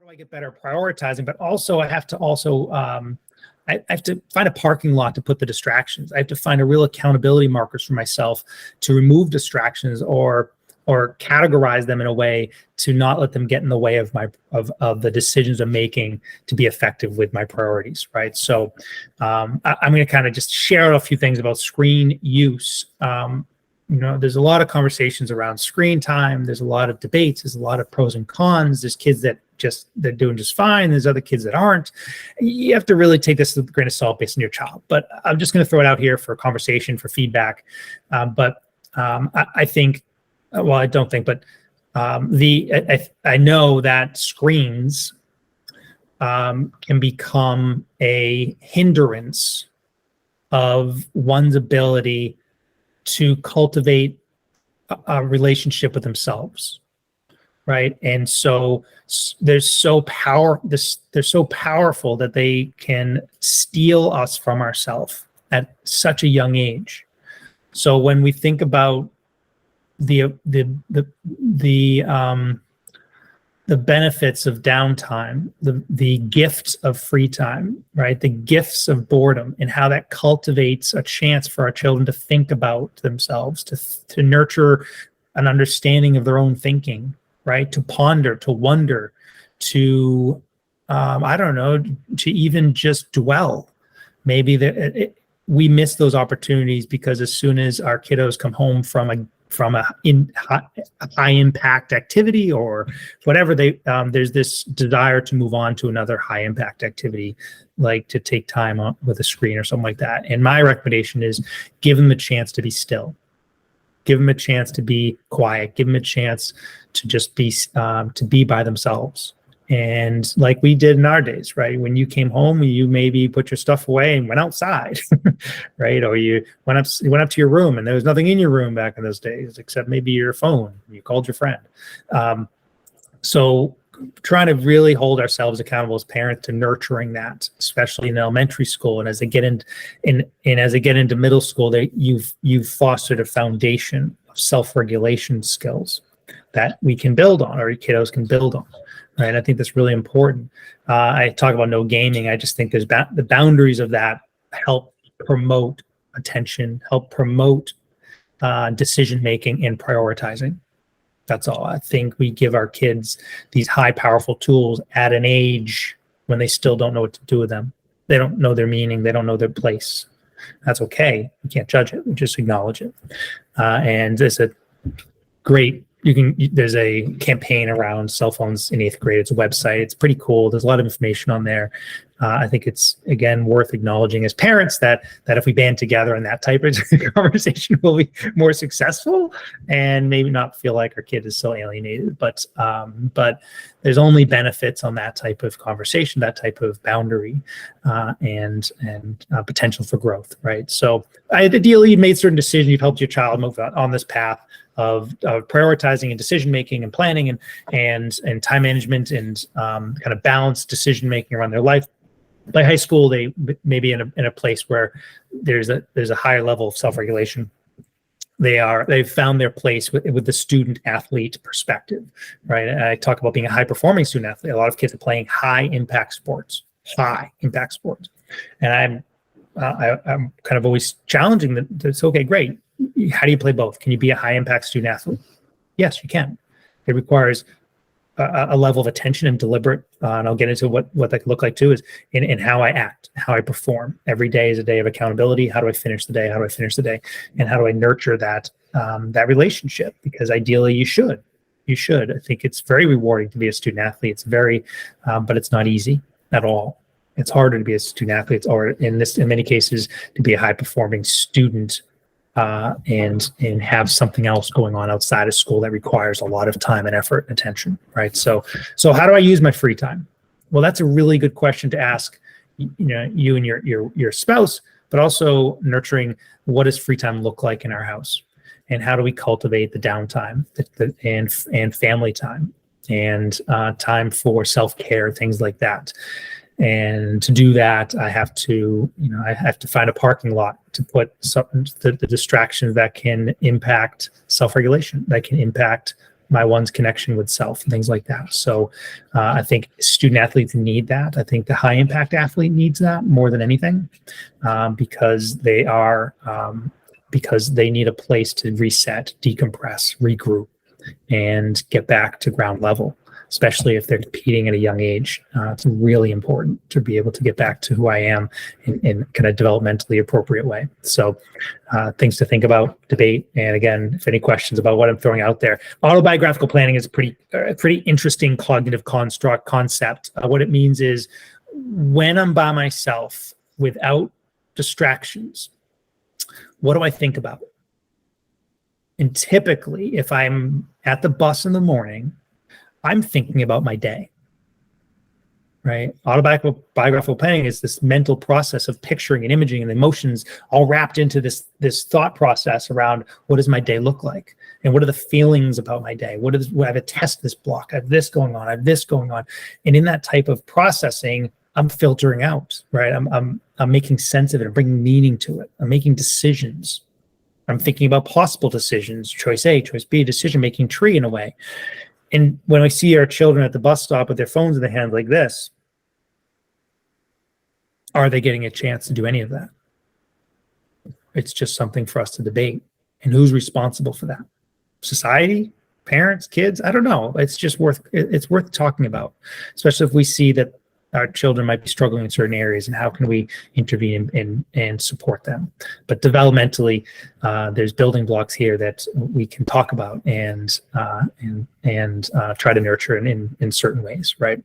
do I get better at prioritizing? But also, I have to I have to find a parking lot to put the distractions. I have to find a real accountability markers for myself to remove distractions or categorize them in a way to not let them get in the way of of the decisions I'm making to be effective with my priorities, right? So I'm going to kind of just share a few things about screen use. There's a lot of conversations around screen time. There's a lot of debates. There's a lot of pros and cons. There's kids that they're doing just fine. There's other kids that aren't. You have to really take this with a grain of salt based on your child. But I'm just going to throw it out here for conversation, for feedback. I think, well, I don't think, but I know that screens can become a hindrance of one's ability to cultivate a relationship with themselves, right? And so they're so powerful that they can steal us from ourselves at such a young age. So when we think about the benefits of downtime, the gifts of free time, right? The gifts of boredom, and how that cultivates a chance for our children to think about themselves, to nurture an understanding of their own thinking, right? To ponder, to wonder, to to even just dwell. Maybe we miss those opportunities because as soon as our kiddos come home from a high impact activity or whatever, there's this desire to move on to another high impact activity, like to take time with a screen or something like that. And my recommendation is give them a chance to be still, give them a chance to be quiet, give them a chance to just be by themselves. And like we did in our days, right? When you came home, you maybe put your stuff away and went outside, right? Or you went up to your room and there was nothing in your room back in those days, except maybe your phone. You called your friend. So trying to really hold ourselves accountable as parents to nurturing that, especially in elementary school. And as they get into middle school, you've fostered a foundation of self-regulation skills that we can build on, or kiddos can build on. Right. I think that's really important. I talk about no gaming. I just think there's the boundaries of that help promote attention, help promote decision making and prioritizing. That's all. I think we give our kids these high, powerful tools at an age when they still don't know what to do with them. They don't know their meaning. They don't know their place. That's okay. We can't judge it. We just acknowledge it. And there's a great. There's a campaign around cell phones in 8th grade. It's a website. It's pretty cool. There's a lot of information on there. I think it's, again, worth acknowledging as parents that if we band together in that type of conversation, we'll be more successful and maybe not feel like our kid is so alienated. But there's only benefits on that type of conversation, that type of boundary, and potential for growth, right? So ideally, you've made certain decisions. You've helped your child move on this path of prioritizing and decision making and planning and time management and kind of balanced decision making around their life. By high school, they may be in a place where there's a higher level of self-regulation. They've found their place with the student athlete perspective, right? I talk about being a high performing student athlete. A lot of kids are playing high impact sports, and I'm kind of always challenging them. It's okay, great. How do you play both? Can you be a high impact student athlete? Yes, you can. It requires a level of attention and deliberate, and I'll get into what that could look like too, is in how I act, how I perform. Every day is a day of accountability. How do I finish the day? And how do I nurture that relationship? Because ideally you should. I think it's very rewarding to be a student athlete. It's very, but it's not easy at all. It's harder to be a student athlete, or in many cases, to be a high performing student. And have something else going on outside of school that requires a lot of time and effort and attention, right? So how do I use my free time? Well, that's a really good question to ask, you and your spouse, but also nurturing what does free time look like in our house, and how do we cultivate the downtime and family time and time for self-care, things like that. And to do that, I have to find a parking lot to put the distractions that can impact self-regulation, that can impact my one's connection with self and things like that. So I think student athletes need that. I think the high impact athlete needs that more than anything, because they need a place to reset, decompress, regroup, and get back to ground level, especially if they're competing at a young age. It's really important to be able to get back to who I am in kind of developmentally appropriate way. So things to think about, debate. And again, if any questions about what I'm throwing out there, autobiographical planning is a pretty interesting cognitive concept. What it means is when I'm by myself without distractions, what do I think about? And typically, if I'm at the bus in the morning, I'm thinking about my day, right? Autobiographical planning is this mental process of picturing and imaging and emotions all wrapped into this thought process around what does my day look like? And what are the feelings about my day? I have a test this block, I have this going on, I have this going on. And in that type of processing, I'm filtering out, right? I'm making sense of it, I'm bringing meaning to it. I'm making decisions. I'm thinking about possible decisions, choice A, choice B, decision-making tree in a way. And when I see our children at the bus stop with their phones in their hand like this, are they getting a chance to do any of that? It's just something for us to debate. And who's responsible for that? Society, parents, kids? I don't know. It's worth talking about, especially if we see that our children might be struggling in certain areas, and how can we intervene and support them. But developmentally, there's building blocks here that we can talk about and try to nurture in certain ways, right?